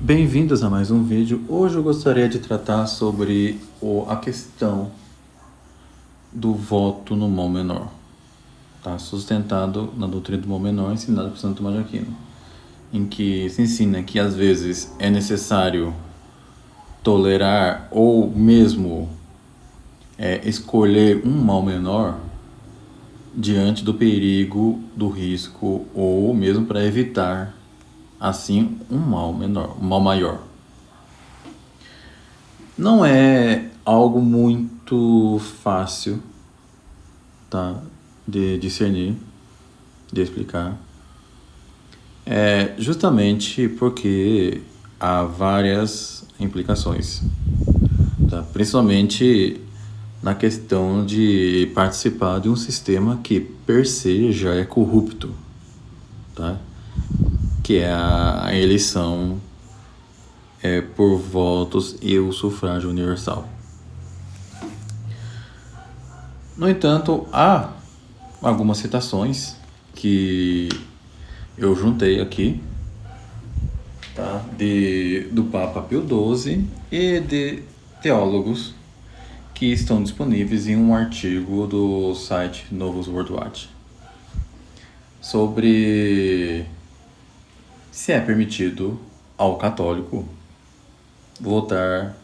Bem-vindos a mais um vídeo. Hoje eu gostaria de tratar sobre a questão do voto no mal menor, tá? Sustentado na doutrina do mal menor ensinada por Santo Tomás de Aquino, em que se ensina que às vezes é necessário tolerar ou mesmo escolher um mal menor diante do perigo, do risco ou mesmo para evitar assim um mal menor, um mal maior. Não é algo muito fácil, tá, de discernir, de explicar. Justamente porque há várias implicações, tá? Principalmente na questão de participar de um sistema que per se já é corrupto, tá? Que é a eleição por votos e o sufrágio universal. No entanto, há algumas citações que eu juntei aqui, tá? Do Papa Pio XII e de teólogos que estão disponíveis em um artigo do site Novus World Watch sobre se é permitido ao católico votar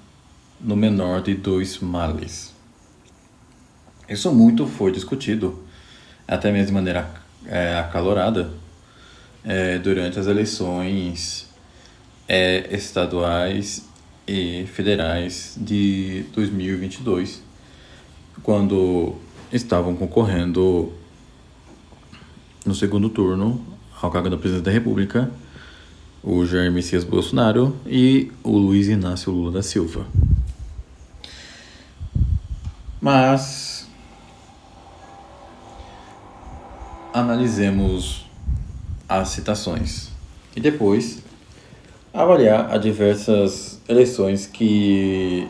no menor de dois males. Isso muito foi discutido, até mesmo de maneira acalorada, durante as eleições estaduais e federais de 2022, quando estavam concorrendo no segundo turno ao cargo da presidência da República o Jair Messias Bolsonaro e o Luiz Inácio Lula da Silva. Mas analisemos as citações e depois avaliar as diversas eleições que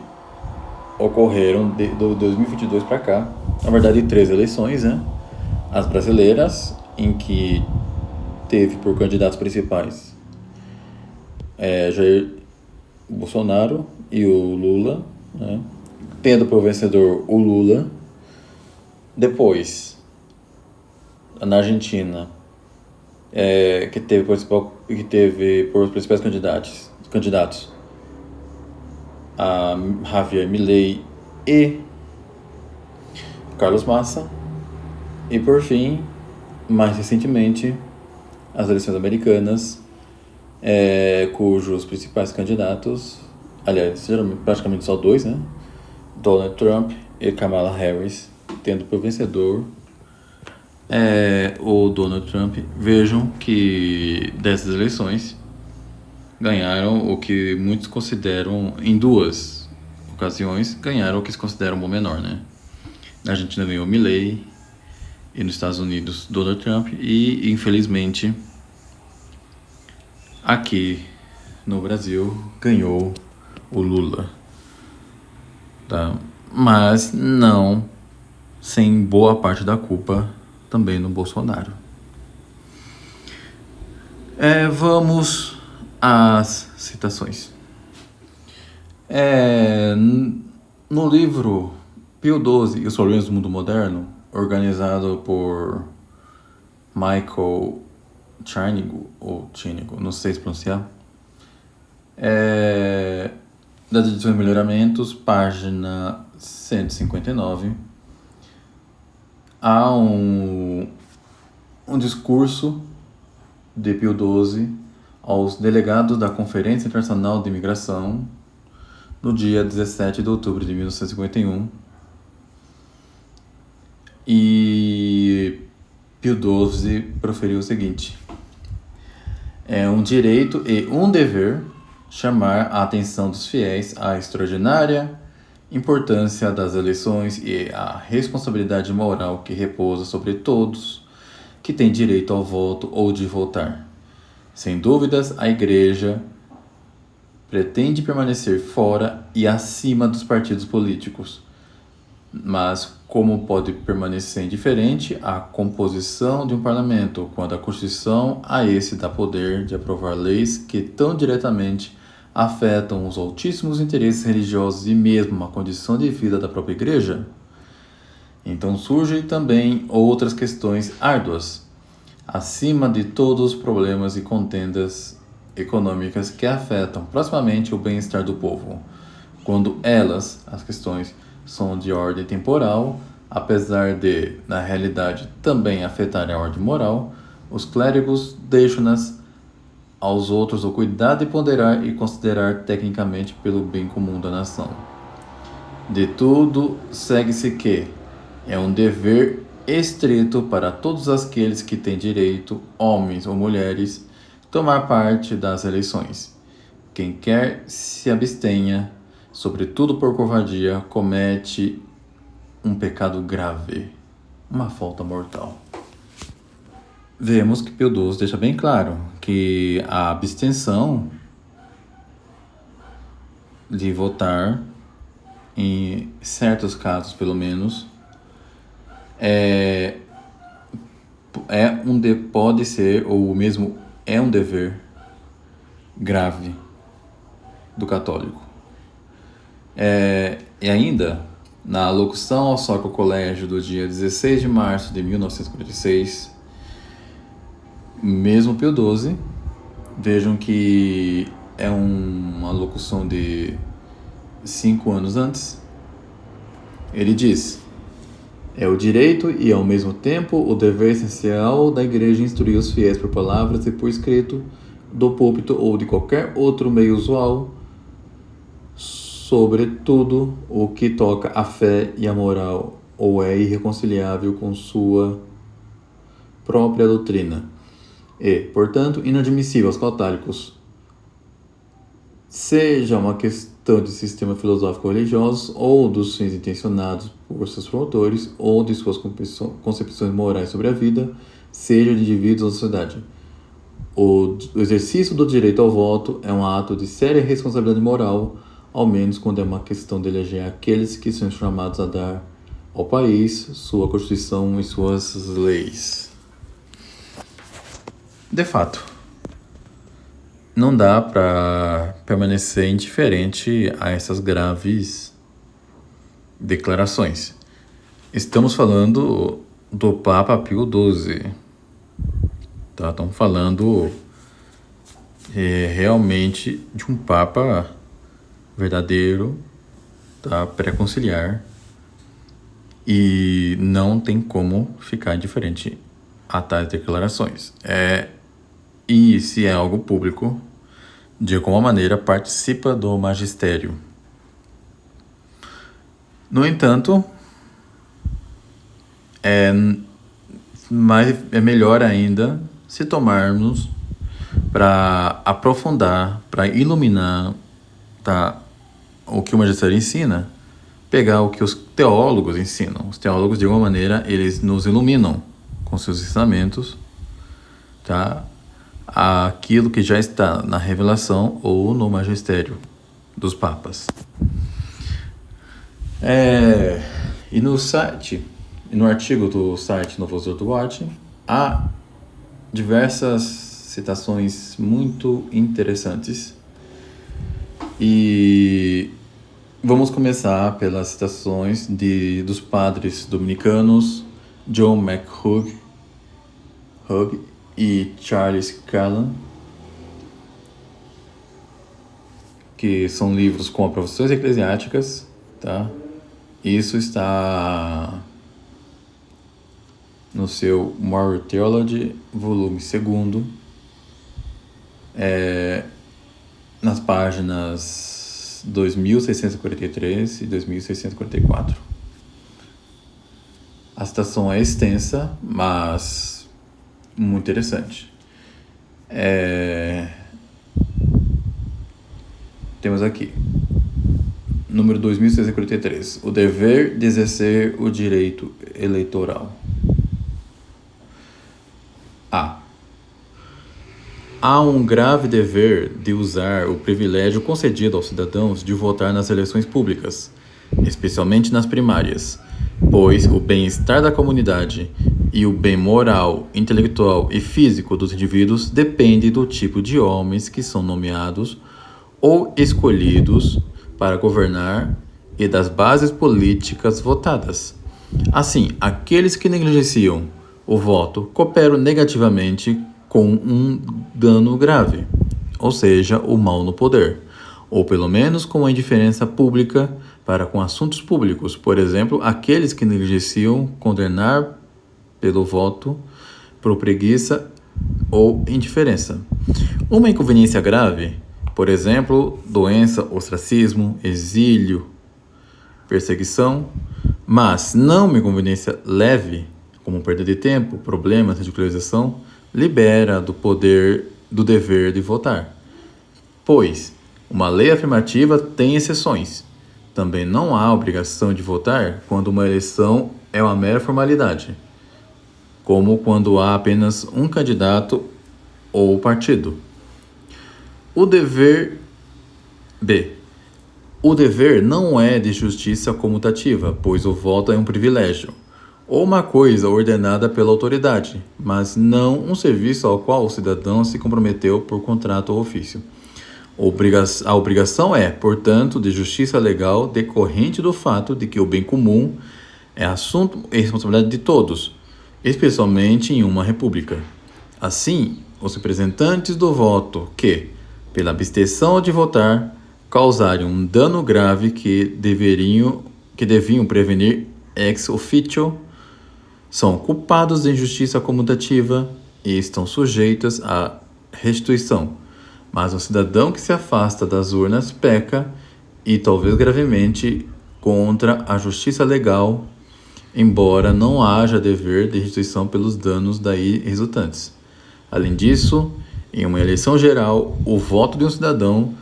ocorreram do 2022 para cá. Na verdade, 3 eleições, né? As brasileiras, em que teve por candidatos principais Jair Bolsonaro e o Lula, né? Tendo por vencedor o Lula. Depois, na Argentina, que teve por principais candidatos a Javier Milei e Carlos Massa. E por fim, mais recentemente, as eleições americanas, cujos principais candidatos, aliás, praticamente só 2, né? Donald Trump e Kamala Harris, tendo por vencedor o Donald Trump. Vejam que dessas eleições ganharam o que muitos consideram, em 2 ocasiões, ganharam o que se considera um bom menor, né? Na Argentina ganhou Milei e nos Estados Unidos Donald Trump, e infelizmente aqui no Brasil ganhou o Lula, tá? Mas não sem boa parte da culpa também no Bolsonaro. Vamos às citações. No livro Pio XII e os Problemas do Mundo Moderno, organizado por Michael Chinigo, não sei se pronunciar, das edições Melhoramentos, página 159, há um discurso de Pio XII aos delegados da Conferência Internacional de Imigração no dia 17 de outubro de 1951. E Pio XII proferiu o seguinte: é um direito e um dever chamar a atenção dos fiéis à extraordinária importância das eleições e à responsabilidade moral que repousa sobre todos que têm direito ao voto ou de votar. Sem dúvidas, a Igreja pretende permanecer fora e acima dos partidos políticos, mas como pode permanecer indiferente à composição de um parlamento, quando a Constituição a esse dá poder de aprovar leis que tão diretamente afetam os altíssimos interesses religiosos e mesmo a condição de vida da própria igreja, então surgem também outras questões árduas, acima de todos os problemas e contendas econômicas que afetam proximamente o bem-estar do povo, quando elas, as questões, são de ordem temporal, apesar de, na realidade, também afetarem a ordem moral, os clérigos deixam-nas aos outros o cuidado de ponderar e considerar tecnicamente pelo bem comum da nação. De tudo, segue-se que é um dever estrito para todos aqueles que têm direito, homens ou mulheres, tomar parte das eleições. Quem quer se abstenha, sobretudo por covardia, comete um pecado grave, uma falta mortal. Vemos que Pio XII deixa bem claro que a abstenção de votar, em certos casos pelo menos, pode ser, ou mesmo é um dever grave do católico. E ainda, na locução ao Sacro Colégio do dia 16 de março de 1946, mesmo Pio XII, vejam que é uma locução de 5 anos antes, ele diz: é o direito e, ao mesmo tempo, o dever essencial da Igreja instruir os fiéis por palavras e por escrito, do púlpito ou de qualquer outro meio usual, sobre tudo o que toca a fé e a moral ou é irreconciliável com sua própria doutrina. E, portanto, inadmissível aos católicos, seja uma questão de sistema filosófico-religioso ou dos fins intencionados por seus promotores ou de suas concepções morais sobre a vida, seja de indivíduos ou sociedade. O exercício do direito ao voto é um ato de séria responsabilidade moral, ao menos quando é uma questão de eleger aqueles que são chamados a dar ao país sua Constituição e suas leis. De fato, não dá para permanecer indiferente a essas graves declarações. Estamos falando do Papa Pio XII. Tá? Estamos falando realmente de um Papa verdadeiro, tá? Pré-conciliar, e não tem como ficar indiferente a tais declarações. E se é algo público, de alguma maneira participa do magistério. No entanto, é melhor ainda se tomarmos para aprofundar, para iluminar, tá, o que o magistério ensina, pegar o que os teólogos ensinam. Os teólogos, de alguma maneira, eles nos iluminam com seus ensinamentos, tá? Aquilo que já está na revelação ou no magistério dos papas. E no artigo do site Novos Ortodoxo, há diversas citações muito interessantes. E vamos começar pelas citações dos padres dominicanos John McHugh e Charles Callan, que são livros com aprovações eclesiásticas, tá? Isso está no seu Moral Theology, volume 2, nas páginas 2643 e 2644. A citação é extensa, mas muito interessante. Temos aqui, número 2643, o dever de exercer o direito eleitoral. Há um grave dever de usar o privilégio concedido aos cidadãos de votar nas eleições públicas, especialmente nas primárias, pois o bem-estar da comunidade e o bem moral, intelectual e físico dos indivíduos depende do tipo de homens que são nomeados ou escolhidos para governar e das bases políticas votadas. Assim, aqueles que negligenciam o voto cooperam negativamente com um dano grave, ou seja, o mal no poder, ou pelo menos com a indiferença pública para com assuntos públicos. Por exemplo, aqueles que negligenciam condenar pelo voto, por preguiça ou indiferença. Uma inconveniência grave, por exemplo, doença, ostracismo, exílio, perseguição, mas não uma inconveniência leve, como perda de tempo, problemas, ridicularização, libera do poder do dever de votar. Pois uma lei afirmativa tem exceções. Também não há obrigação de votar quando uma eleição é uma mera formalidade, como quando há apenas um candidato ou partido. O dever B. O dever não é de justiça comutativa, pois o voto é um privilégio, ou uma coisa ordenada pela autoridade, mas não um serviço ao qual o cidadão se comprometeu por contrato ou ofício. A obrigação é, portanto, de justiça legal decorrente do fato de que o bem comum é assunto e responsabilidade de todos, especialmente em uma república. Assim, os representantes do voto que, pela abstenção de votar, causarem um dano grave que deviam prevenir ex officio, são culpados de injustiça comutativa e estão sujeitos à restituição. Mas o cidadão que se afasta das urnas peca, e talvez gravemente, contra a justiça legal, embora não haja dever de restituição pelos danos daí resultantes. Além disso, em uma eleição geral, o voto de um cidadão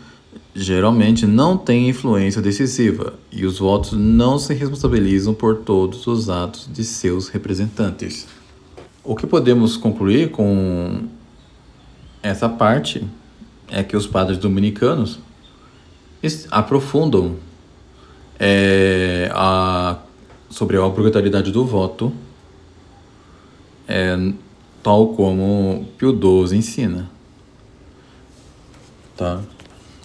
geralmente não tem influência decisiva e os votos não se responsabilizam por todos os atos de seus representantes. O que podemos concluir com essa parte é que os padres dominicanos aprofundam sobre a obrigatoriedade do voto, tal como Pio XII ensina. Tá?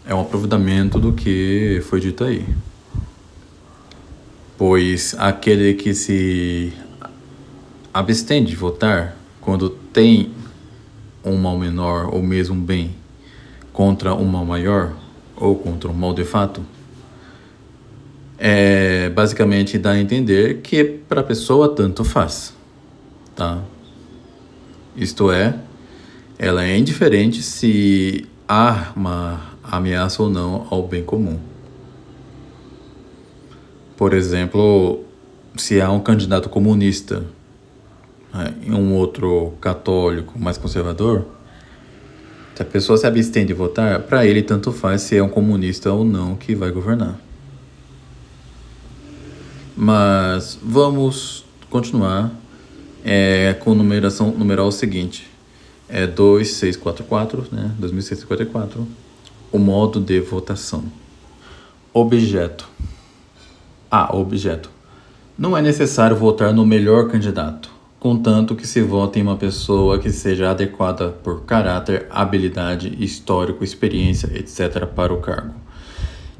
É um aprofundamento do que foi dito aí. Pois aquele que se abstém de votar quando tem um mal menor ou mesmo um bem contra um mal maior ou contra um mal de fato, basicamente dá a entender que para a pessoa tanto faz, tá? Isto é, ela é indiferente se há uma ameaça ou não ao bem comum. Por exemplo, se há um candidato comunista e um outro católico mais conservador, se a pessoa se abstém de votar, para ele tanto faz se é um comunista ou não que vai governar. Mas vamos continuar com o numeral seguinte. 2644, 2654. O modo de votação. Objeto. Objeto. Não é necessário votar no melhor candidato, contanto que se vote em uma pessoa que seja adequada por caráter, habilidade, histórico, experiência, etc. para o cargo.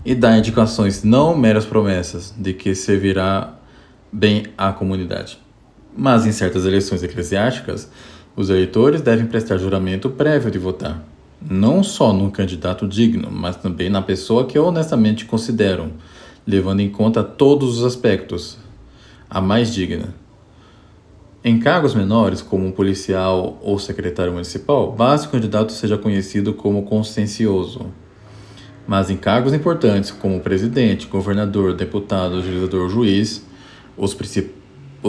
E dá indicações, não meras promessas, de que servirá bem à comunidade. Mas em certas eleições eclesiásticas, os eleitores devem prestar juramento prévio de votar, não só num candidato digno, mas também na pessoa que honestamente consideram, levando em conta todos os aspectos, a mais digna. Em cargos menores, como um policial ou secretário municipal, basta que o candidato seja conhecido como consciencioso. Mas em cargos importantes, como presidente, governador, deputado, legislador ou juiz, os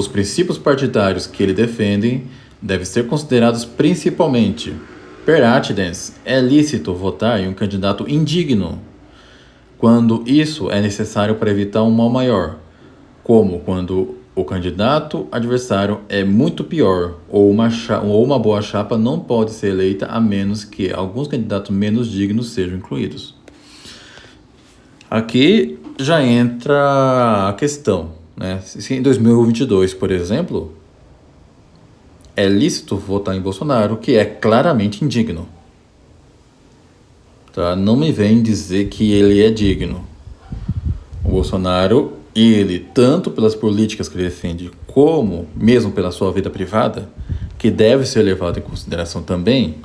princípios partidários que ele defende devem ser considerados principalmente. Per accidens, é lícito votar em um candidato indigno, quando isso é necessário para evitar um mal maior, como quando o candidato adversário é muito pior, ou uma boa chapa não pode ser eleita a menos que alguns candidatos menos dignos sejam incluídos. Aqui já entra a questão, Se em 2022, por exemplo, é lícito votar em Bolsonaro, que é claramente indigno. tá? Não me vem dizer que ele é digno. O Bolsonaro, ele, tanto pelas políticas que ele defende, como mesmo pela sua vida privada, que deve ser levado em consideração também,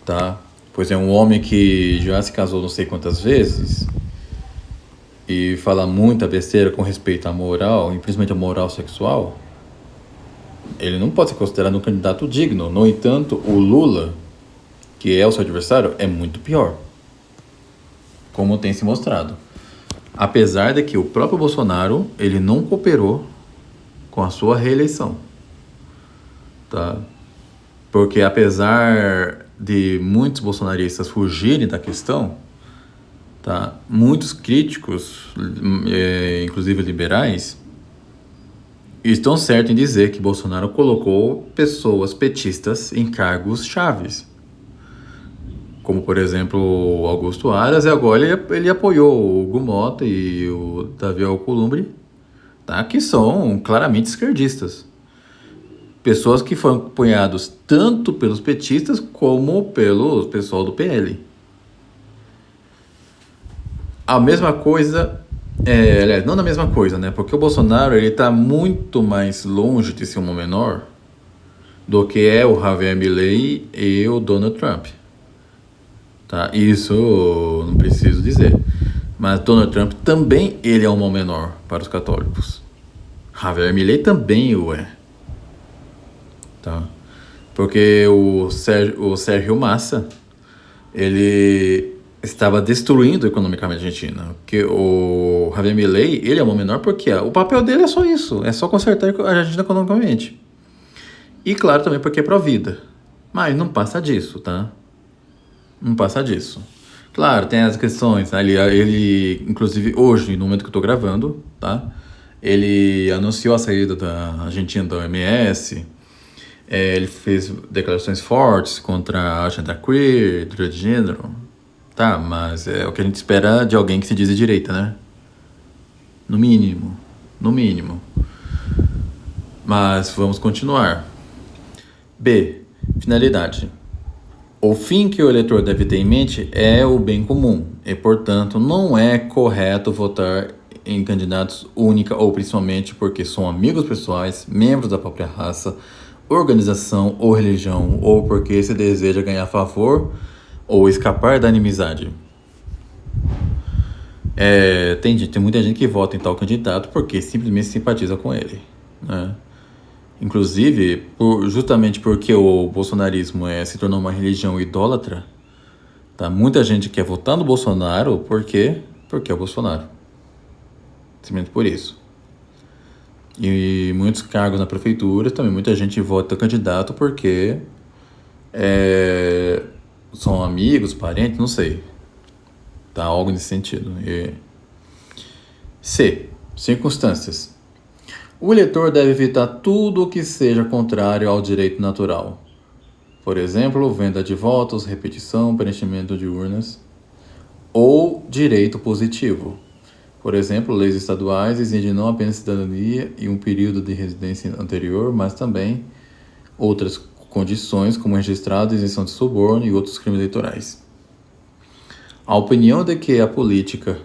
tá? Pois é um homem que já se casou não sei quantas vezes e fala muita besteira com respeito à moral, e principalmente à moral sexual. Ele não pode ser considerado um candidato digno. No entanto, o Lula, que é o seu adversário, é muito pior, como tem se mostrado. Apesar de que o próprio Bolsonaro, ele não cooperou com a sua reeleição, tá? Porque apesar de muitos bolsonaristas fugirem da questão, tá? Muitos críticos, inclusive liberais, estão certos em dizer que Bolsonaro colocou pessoas petistas em cargos chaves. Como, por exemplo, Augusto Aras, e agora ele apoiou o Hugo Mota e o Davi Alcolumbre, tá? Que são claramente esquerdistas. Pessoas que foram apoiados tanto pelos petistas como pelo pessoal do PL. A mesma coisa, aliás, não a mesma coisa, né? Porque o Bolsonaro, ele tá muito mais longe de ser um menor do que é o Javier Milei e o Donald Trump. Tá? Isso não preciso dizer. Mas Donald Trump também ele é um mal menor para os católicos. Javier Milei também o é. Tá? Porque o Sérgio Massa, ele estava destruindo economicamente a Argentina. Porque o Javier Milei, ele é um mal menor porque o papel dele é só isso. É só consertar a Argentina economicamente. E claro também porque é pró-vida. Mas não passa disso, tá? Não passa disso. Claro, tem as questões, né? Ele, inclusive, hoje, no momento que eu tô gravando, tá? Ele anunciou a saída da Argentina da OMS. Ele fez declarações fortes contra a agenda queer, de gênero. Tá, mas é o que a gente espera de alguém que se diz de direita, né? No mínimo. No mínimo. Mas vamos continuar. B. Finalidade. O fim que o eleitor deve ter em mente é o bem comum e, portanto, não é correto votar em candidatos única ou principalmente porque são amigos pessoais, membros da própria raça, organização ou religião, ou porque se deseja ganhar favor ou escapar da inimizade. Tem muita gente que vota em tal candidato porque simplesmente simpatiza com ele, né? Inclusive, justamente porque o bolsonarismo se tornou uma religião idólatra, tá? Muita gente quer votar no Bolsonaro porque é o Bolsonaro. Simplesmente por isso. E muitos cargos na prefeitura também, muita gente vota candidato porque são amigos, parentes, não sei. Tá? Algo nesse sentido. C. Circunstâncias. O eleitor deve evitar tudo o que seja contrário ao direito natural. Por exemplo, venda de votos, repetição, preenchimento de urnas. Ou direito positivo. Por exemplo, leis estaduais exigem não apenas cidadania e um período de residência anterior, mas também outras condições, como registrado, isenção de suborno e outros crimes eleitorais. A opinião de que a política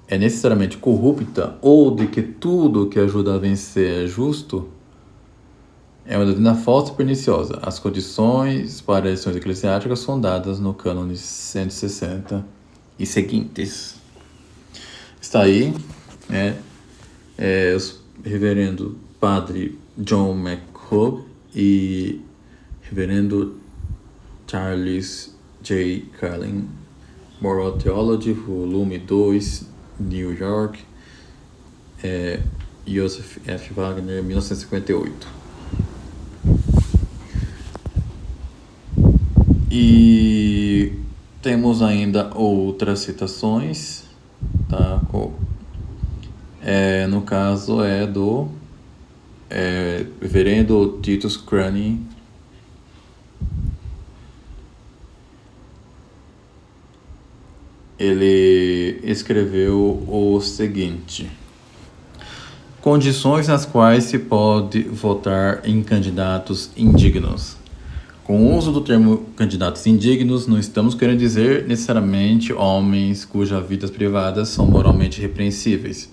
é necessariamente corrupta ou de que tudo que ajuda a vencer é justo é uma doutrina falsa e perniciosa. As condições para eleições eclesiásticas são dadas no cânone 160 e seguintes. Está aí, o reverendo padre John McHugh e reverendo Charles J. Carlin, Moral Theology, volume 2, New York, Joseph F. Wagner, 1958. E temos ainda outras citações, tá? No caso do reverendo Titus Crane. Ele escreveu o seguinte: condições nas quais se pode votar em candidatos indignos. Com o uso do termo candidatos indignos, não estamos querendo dizer necessariamente homens cujas vidas privadas são moralmente repreensíveis,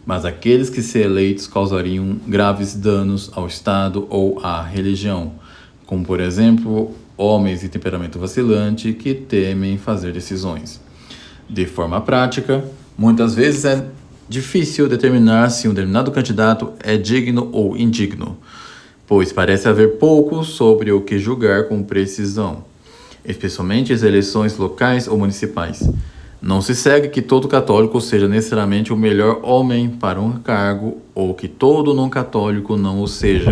mas aqueles que, se eleitos, causariam graves danos ao Estado ou à religião, como, por exemplo, homens de temperamento vacilante que temem fazer decisões. De forma prática, muitas vezes é difícil determinar se um determinado candidato é digno ou indigno, pois parece haver pouco sobre o que julgar com precisão, especialmente as eleições locais ou municipais. Não se segue que todo católico seja necessariamente o melhor homem para um cargo ou que todo não católico não o seja,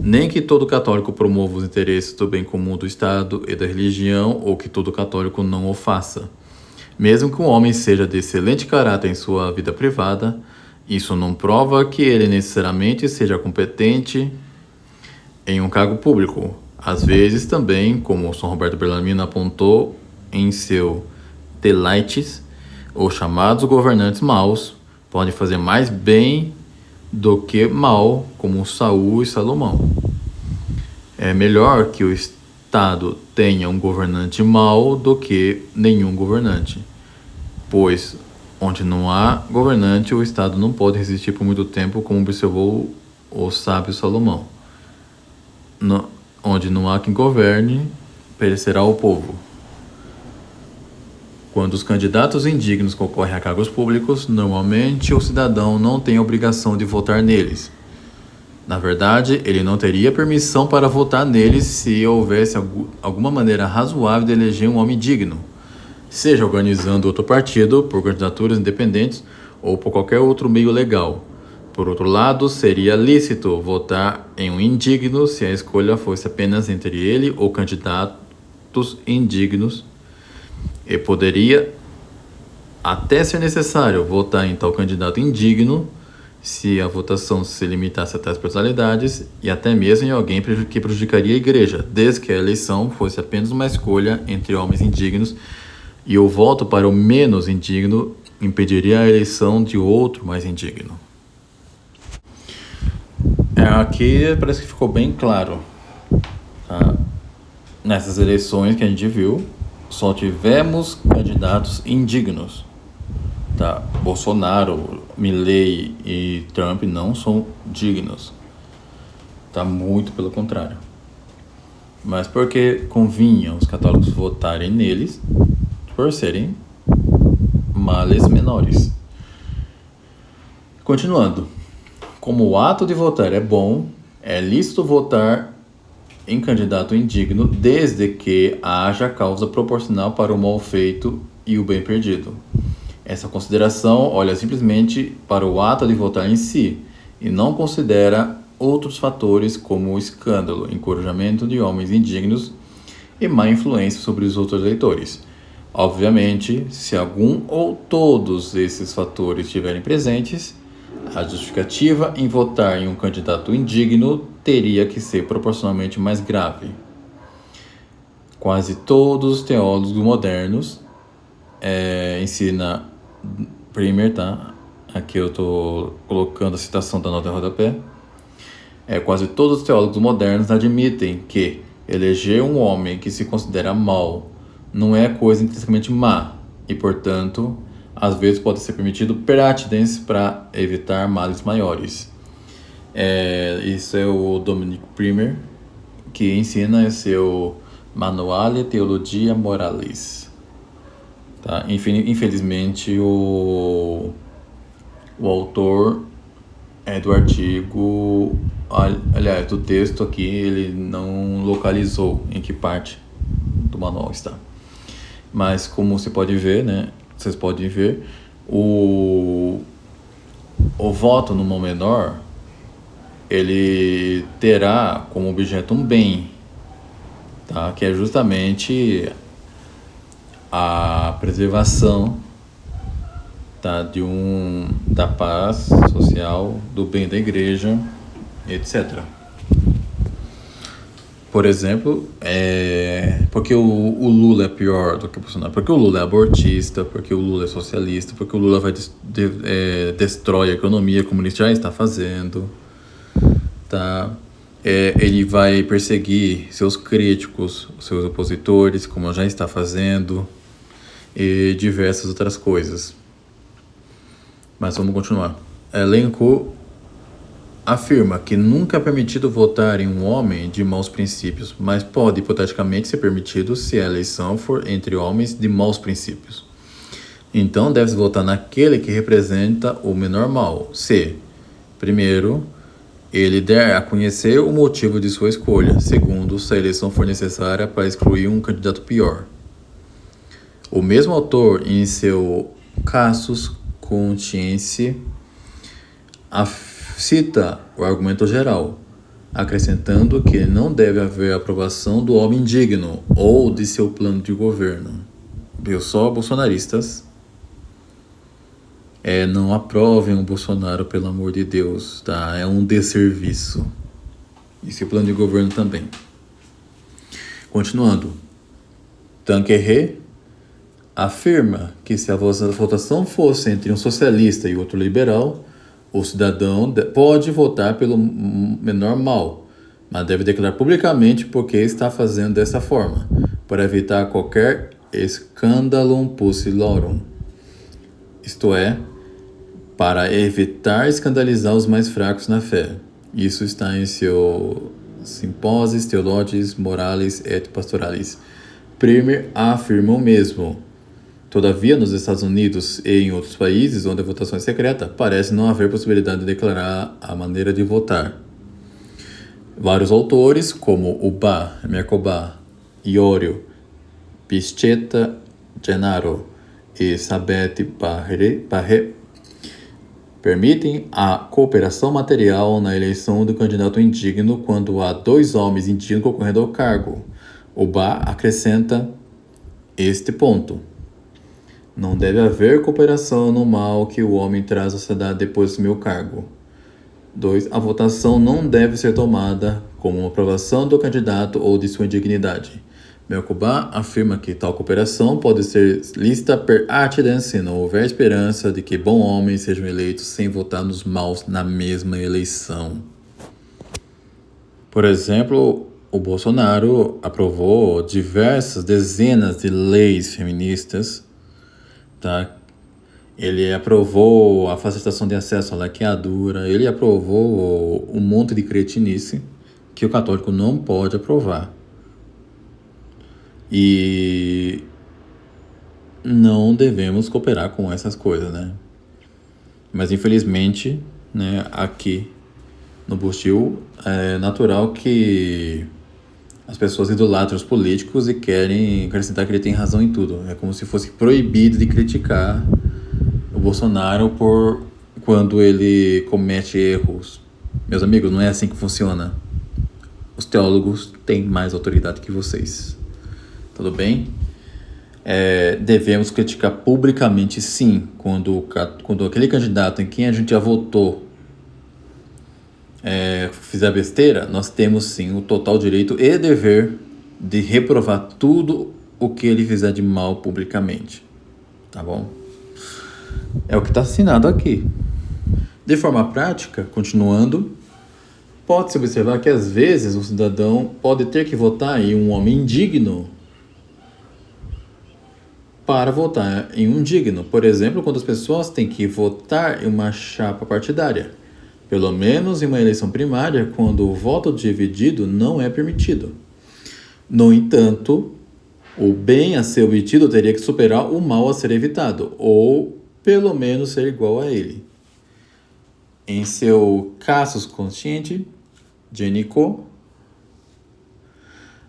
nem que todo católico promova os interesses do bem comum do Estado e da religião ou que todo católico não o faça. Mesmo que um homem seja de excelente caráter em sua vida privada, isso não prova que ele necessariamente seja competente em um cargo público. Às vezes também, como São Roberto Bellarmino apontou em seu Delights, os chamados governantes maus podem fazer mais bem do que mal, como Saul e Salomão. É melhor que o Estado tenha um governante mau do que nenhum governante, pois onde não há governante, o Estado não pode resistir por muito tempo, como observou o sábio Salomão. Onde não há quem governe, perecerá o povo. Quando os candidatos indignos concorrem a cargos públicos, normalmente o cidadão não tem a obrigação de votar neles. Na verdade, ele não teria permissão para votar neles se houvesse alguma maneira razoável de eleger um homem digno, seja organizando outro partido por candidaturas independentes ou por qualquer outro meio legal. Por outro lado, seria lícito votar em um indigno se a escolha fosse apenas entre ele ou candidatos indignos, e poderia até ser necessário votar em tal candidato indigno se a votação se limitasse a tais personalidades e até mesmo em alguém que prejudicaria a igreja, desde que a eleição fosse apenas uma escolha entre homens indignos e o voto para o menos indigno impediria a eleição de outro mais indigno. Aqui parece que ficou bem claro, tá? Nessas eleições que a gente viu, só tivemos candidatos indignos, tá? Bolsonaro, Milei e Trump não são dignos, tá? Muito pelo contrário. Mas porque convinha os católicos votarem neles por serem males menores. Continuando. Como o ato de votar é bom, é lícito votar em candidato indigno desde que haja causa proporcional para o mal feito e o bem perdido. Essa consideração olha simplesmente para o ato de votar em si e não considera outros fatores como o escândalo, encorajamento de homens indignos e má influência sobre os outros eleitores. Obviamente, se algum ou todos esses fatores estiverem presentes, a justificativa em votar em um candidato indigno teria que ser proporcionalmente mais grave. Quase todos os teólogos modernos ensina Primer, tá? Aqui eu estou colocando a citação da nota de rodapé. Quase todos os teólogos modernos admitem que eleger um homem que se considera mau não é coisa intrinsecamente má e, portanto, às vezes pode ser permitido per accidens para evitar males maiores. Isso é o Dominic Primer, que ensina seu Manuale Theologia Moralis. Tá? Infelizmente, o autor do artigo, aliás, do texto aqui, ele não localizou em que parte do manual está. Mas como você pode ver, né? Vocês podem ver, o voto no mal menor, ele terá como objeto um bem, tá? Que é justamente a preservação, tá? Da paz social, do bem da igreja, etc. Por exemplo, porque o Lula é pior do que o Bolsonaro? Porque o Lula é abortista, porque o Lula é socialista, porque o Lula destrói a economia, como ele já está fazendo, tá? Ele vai perseguir seus críticos, seus opositores, como já está fazendo, e diversas outras coisas. Mas vamos continuar. Elenco afirma que nunca é permitido votar em um homem de maus princípios, mas pode hipoteticamente ser permitido se a eleição for entre homens de maus princípios. Então deve-se votar naquele que representa o menor mal, se, primeiro, ele der a conhecer o motivo de sua escolha, segundo, se a eleição for necessária para excluir um candidato pior. O mesmo autor, em seu Casus Conscientiae, cita o argumento geral, acrescentando que não deve haver aprovação do homem digno ou de seu plano de governo. Viu só, bolsonaristas? Não aprovem o Bolsonaro, pelo amor de Deus, tá? É um desserviço. E seu plano de governo também. Continuando. Tanqueray afirma que se a votação fosse entre um socialista e outro liberal, o cidadão pode votar pelo menor mal, mas deve declarar publicamente por que está fazendo dessa forma, para evitar qualquer scandalum pusillorum. Isto é, para evitar escandalizar os mais fracos na fé. Isso está em seu Symphosis Theologiae Moralis et Pastoralis. Primer afirma o mesmo. Todavia, nos Estados Unidos e em outros países onde a votação é secreta, parece não haver possibilidade de declarar a maneira de votar. Vários autores, como Uba, Mercobat, Iorio, Pischetta, Gennaro e Sabete Parré, permitem a cooperação material na eleição do candidato indigno quando há 2 homens indignos concorrendo ao cargo. Uba acrescenta este ponto. Não deve haver cooperação no mal que o homem traz à sociedade depois de assumir o cargo. 2. A votação não deve ser tomada como uma aprovação do candidato ou de sua indignidade. Mercobat afirma que tal cooperação pode ser lícita per accidens se não houver esperança de que bons homens sejam eleitos sem votar nos maus na mesma eleição. Por exemplo, o Bolsonaro aprovou dezenas de leis feministas. Tá? Ele aprovou a facilitação de acesso à laqueadura, ele aprovou um monte de cretinice que o católico não pode aprovar. E não devemos cooperar com essas coisas, né? Mas infelizmente, né, aqui no Bustil é natural que as pessoas idolatram os políticos e querem acrescentar que ele tem razão em tudo. É como se fosse proibido de criticar o Bolsonaro por quando ele comete erros. Meus amigos, não é assim que funciona. Os teólogos têm mais autoridade que vocês. Tudo bem? Devemos criticar publicamente, sim, quando aquele candidato em quem a gente já votou fizer besteira. Nós temos sim o total direito e dever de reprovar tudo o que ele fizer de mal publicamente, tá bom? É o que está assinado aqui. De forma prática, continuando, pode-se observar que às vezes o cidadão pode ter que votar em um homem indigno para votar em um digno. Por exemplo, quando as pessoas têm que votar em uma chapa partidária. Pelo menos em uma eleição primária, quando o voto dividido não é permitido. No entanto, o bem a ser obtido teria que superar o mal a ser evitado, ou pelo menos ser igual a ele. Em seu Casus Conscientiae, Genico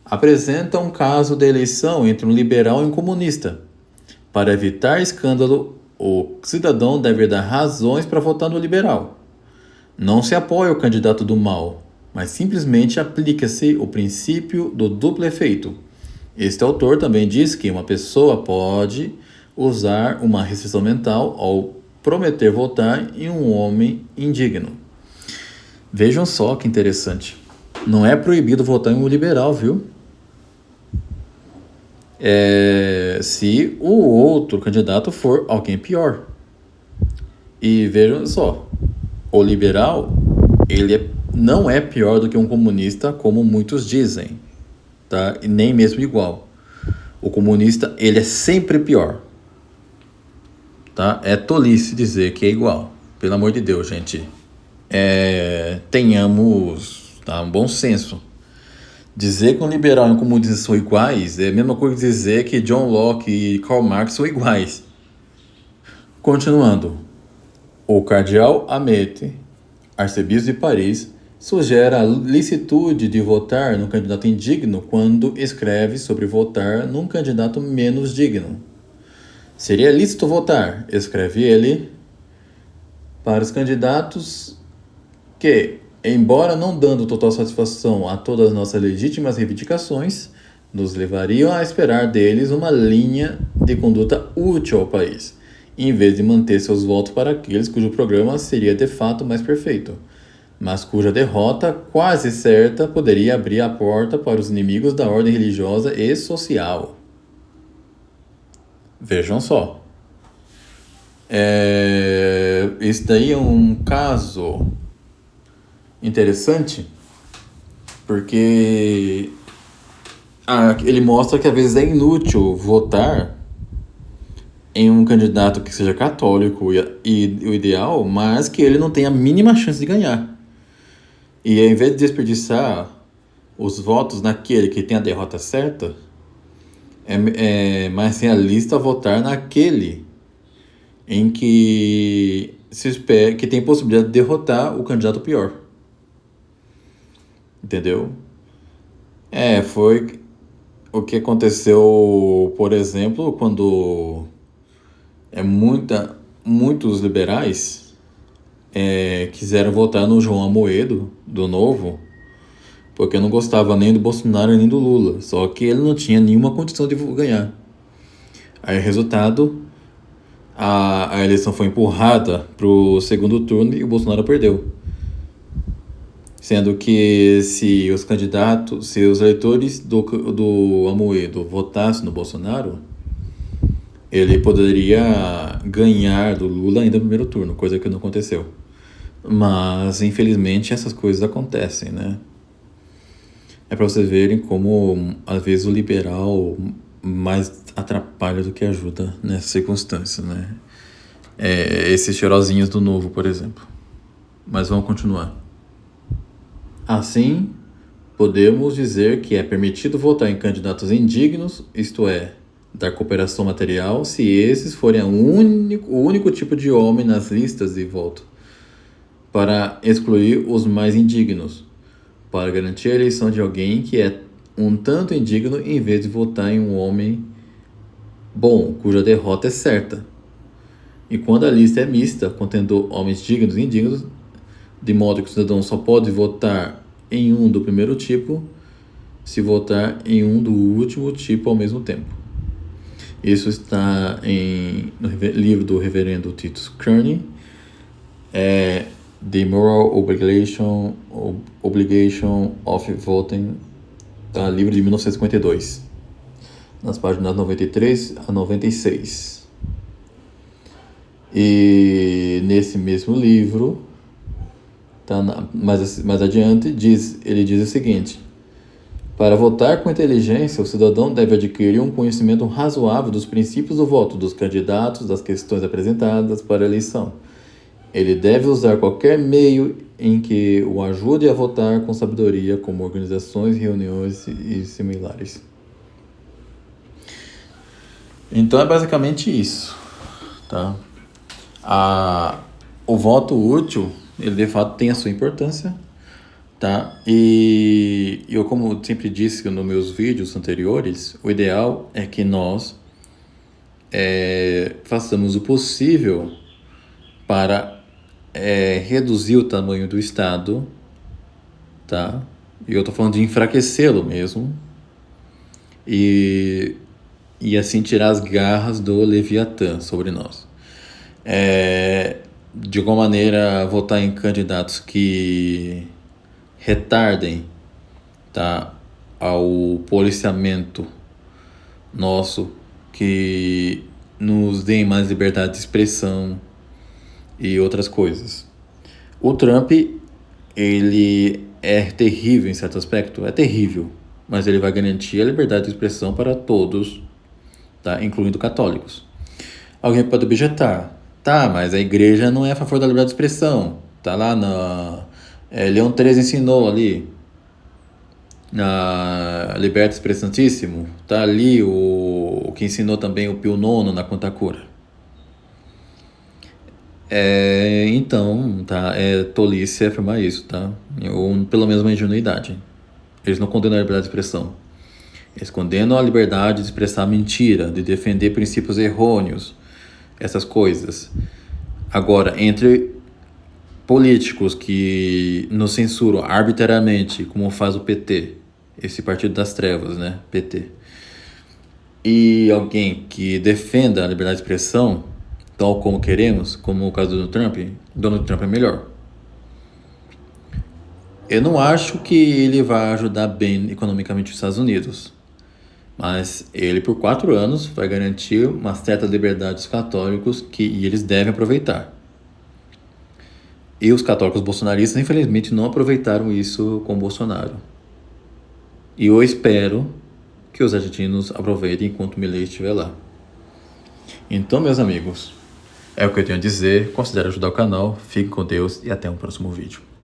apresenta um caso de eleição entre um liberal e um comunista. Para evitar escândalo, o cidadão deve dar razões para votar no liberal. Não se apoia o candidato do mal, mas simplesmente aplica-se o princípio do duplo efeito. Este autor também diz que uma pessoa pode usar uma restrição mental ao prometer votar em um homem indigno. Vejam só que interessante. Não é proibido votar em um liberal, viu? Se o outro candidato for alguém pior. E vejam só, o liberal, ele é não é pior do que um comunista, como muitos dizem, tá? E nem mesmo igual. O comunista, ele é sempre pior, tá? É tolice dizer que é igual. Pelo amor de Deus, gente. Tenhamos, tá, um bom senso. Dizer que um liberal e um comunista são iguais é a mesma coisa que dizer que John Locke e Karl Marx são iguais. Continuando. O cardeal Amete, arcebispo de Paris, sugere a licitude de votar num candidato indigno quando escreve sobre votar num candidato menos digno. Seria lícito votar, escreve ele, para os candidatos que, embora não dando total satisfação a todas as nossas legítimas reivindicações, nos levariam a esperar deles uma linha de conduta útil ao país, em vez de manter seus votos para aqueles cujo programa seria de fato mais perfeito, mas cuja derrota quase certa poderia abrir a porta para os inimigos da ordem religiosa e social. Vejam só. Esse daí é um caso interessante, porque ele mostra que às vezes é inútil votar em um candidato que seja católico e o ideal, mas que ele não tem a mínima chance de ganhar. E ao invés de desperdiçar os votos naquele que tem a derrota certa, é mais realista votar naquele em que se espera que tem possibilidade de derrotar o candidato pior. Entendeu? Foi o que aconteceu, por exemplo, quando muitos liberais quiseram votar no João Amoedo, do Novo, porque não gostava nem do Bolsonaro nem do Lula, só que ele não tinha nenhuma condição de ganhar. Aí, resultado, a eleição foi empurrada para o segundo turno e o Bolsonaro perdeu. Sendo que se os eleitores do Amoedo votassem no Bolsonaro, ele poderia ganhar do Lula ainda no primeiro turno, coisa que não aconteceu. Mas, infelizmente, essas coisas acontecem, né? É para vocês verem como, às vezes, o liberal mais atrapalha do que ajuda nessas circunstâncias, né? Esses cheirosinhos do Novo, por exemplo. Mas vamos continuar. Assim, podemos dizer que é permitido votar em candidatos indignos, isto é, dar cooperação material, se esses forem o único tipo de homem nas listas de voto, para excluir os mais indignos, para garantir a eleição de alguém que é um tanto indigno em vez de votar em um homem bom, cuja derrota é certa. E quando a lista é mista, contendo homens dignos e indignos, de modo que o cidadão só pode votar em um do primeiro tipo se votar em um do último tipo ao mesmo tempo. Isso está no livro do reverendo Titus Kearney, The Moral Obligation of Voting, livro de 1952, nas páginas 93 a 96. E nesse mesmo livro, mais adiante, ele diz o seguinte: para votar com inteligência, o cidadão deve adquirir um conhecimento razoável dos princípios do voto, dos candidatos, das questões apresentadas para a eleição. Ele deve usar qualquer meio em que o ajude a votar com sabedoria, como organizações, reuniões e similares. Então é basicamente isso, tá? O voto útil, ele de fato tem a sua importância, tá? E eu, como sempre disse nos meus vídeos anteriores, o ideal é que nós façamos o possível para reduzir o tamanho do Estado, tá? E eu estou falando de enfraquecê-lo mesmo, e assim tirar as garras do Leviatã sobre nós. De alguma maneira, votar em candidatos que retardem, tá, ao policiamento nosso, que nos deem mais liberdade de expressão e outras coisas. O Trump ele é terrível em certo aspecto? É terrível, mas ele vai garantir a liberdade de expressão para todos, tá? Incluindo católicos. Alguém pode objetar, tá, mas a igreja não é a favor da liberdade de expressão. Tá lá na... Leão XIII ensinou ali, na Libertas Expressantíssimo, tá ali o que ensinou também o Pio IX na Quanta Cura. Então, tá, é tolice afirmar isso, tá? Ou pelo menos uma ingenuidade. Eles não condenam a liberdade de expressão. Eles condenam a liberdade de expressar mentira, de defender princípios errôneos, essas coisas. Agora, entre políticos que nos censuram arbitrariamente, como faz o PT, esse Partido das Trevas, né? PT, e alguém que defenda a liberdade de expressão, tal como queremos, como o caso do Donald Trump é melhor. Eu não acho que ele vai ajudar bem economicamente os Estados Unidos, mas ele por 4 anos vai garantir uma certa liberdade aos católicos e eles devem aproveitar. E os católicos bolsonaristas, infelizmente, não aproveitaram isso com Bolsonaro. E eu espero que os argentinos aproveitem enquanto o Milei estiver lá. Então, meus amigos, é o que eu tenho a dizer. Considere ajudar o canal. Fique com Deus e até um próximo vídeo.